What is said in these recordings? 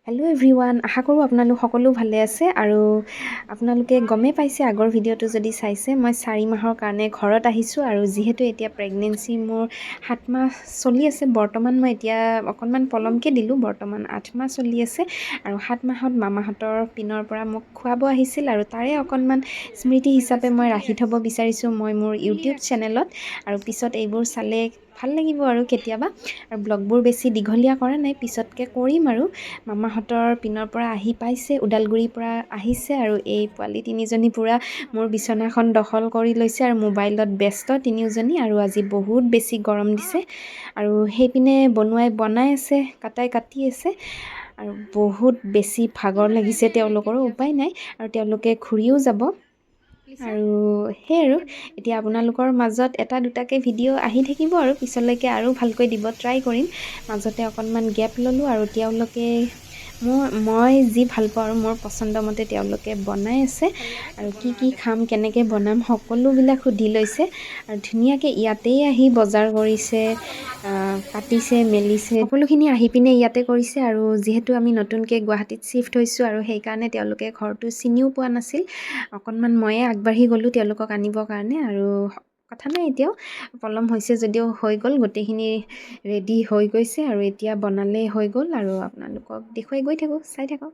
hello' everyone, আশা কৰোঁ আপোনালোক সকলো ভালে আছে আৰু আপোনালোকে গমেই পাইছে আগৰ ভিডিঅ'টো যদি চাইছে মই 4 মাহৰ কাৰণে ঘৰত আহিছোঁ আৰু যিহেতু এতিয়া প্ৰেগনেঞ্চি মোৰ 7 মাহ চলি আছে বৰ্তমান মই এতিয়া অকণমান পলমকৈ দিলোঁ বৰ্তমান 8 মাহ চলি আছে আৰু 7 মাহত মামাহঁতৰ পিনৰ পৰা মোক খুৱাব আহিছিল আৰু তাৰে অকণমান স্মৃতি হিচাপে মই ৰাখি থ'ব বিচাৰিছোঁ মই মোৰ ইউটিউব চেনেলত আৰু পিছত এইবোৰ চালে ভাল লাগিব আৰু কেতিয়াবা আৰু ব্লগবোৰ বেছি দীঘলীয়া কৰা নাই পিছতকৈ কৰিম আৰু মামাহঁতৰ পিনৰ পৰা আহি পাইছে ওদালগুৰিৰ পৰা আহিছে আৰু এই পোৱালি তিনিজনী পূৰা মোৰ বিচনাখন দখল কৰি লৈছে আৰু মোবাইলত ব্যস্ত তিনিওজনী আৰু আজি বহুত বেছি গৰম দিছে আৰু সেইপিনে বনাই আছে কাটি আছে আৰু বহুত বেছি ভাগৰ লাগিছে তেওঁলোকৰো উপায় নাই আৰু তেওঁলোকে ঘূৰিও যাব আৰু সেই আৰু এতিয়া আপোনালোকৰ মাজত এটা দুটাকৈ ভিডিঅ' আহি থাকিব আৰু পিছলৈকে আৰু ভালকৈ দিব ট্ৰাই কৰিম মাজতে অকণমান গেপ ল'লোঁ আৰু তেওঁলোকে মই যি ভাল পাওঁ আৰু মোৰ পচন্দমতে তেওঁলোকে বনাই আছে আৰু কি খাম কেনেকৈ বনাম সকলোবিলাক সুধি লৈছে আৰু ধুনীয়াকৈ ইয়াতেই আহি বজাৰ কৰিছে কাটিছে মেলিছে সকলোখিনি আহি পিনে ইয়াতে কৰিছে আৰু যিহেতু আমি নতুনকৈ গুৱাহাটীত শ্বিফ্ট হৈছোঁ আৰু সেইকাৰণে তেওঁলোকে ঘৰটো চিনিও পোৱা নাছিল অকণমান ময়ে আগবাঢ়ি গ'লোঁ তেওঁলোকক আনিবৰ কাৰণে আৰু কথা নাই এতিয়াও পলম হৈছে যদিও হৈ গ'ল গোটেইখিনি ৰেডি হৈ গৈছে আৰু এতিয়া বনালে হৈ গ'ল আৰু আপোনালোকক দেখুৱাই গৈ থাকোঁ চাই থাকক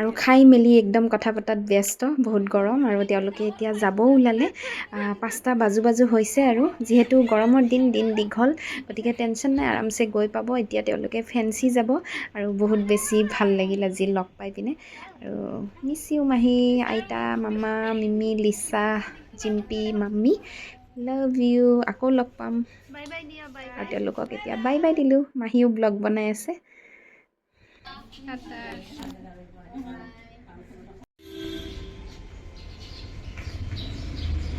আৰু খাই মেলি একদম কথা পতাত ব্যস্ত বহুত গৰম আৰু তেওঁলোকে এতিয়া যাবও ওলালে 5টা বাজু হৈছে আৰু যিহেতু গৰমৰ দিন দীঘল গতিকে টেনশ্যন নাই আৰামছে গৈ পাব এতিয়া তেওঁলোকে ফেঞ্চি যাব আৰু বহুত বেছি ভাল লাগিল আজি লগ পাই পিনে আৰু মিছ ইউ মাহী আইতা মামা মিমি লিচা জিম্পি মাম্মী লাভ ইউ আকৌ লগ পাম আৰু তেওঁলোকক এতিয়া বাই বাই দিলোঁ মাহীও ব্লগ বনাই আছে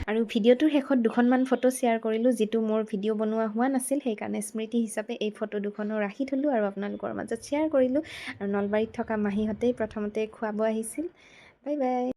আৰু ভিডিঅ'টোৰ শেষত দুখনমান ফটো শ্বেয়াৰ কৰিলোঁ যিটো মোৰ ভিডিঅ' বনোৱা হোৱা নাছিল সেইকাৰণে স্মৃতি হিচাপে এই ফটো দুখনো ৰাখি থ'লোঁ আৰু আপোনালোকৰ মাজত শ্বেয়াৰ কৰিলোঁ আৰু নলবাৰীত থকা মাহীহঁতেই প্ৰথমতে খুৱাব আহিছিল বাই বাই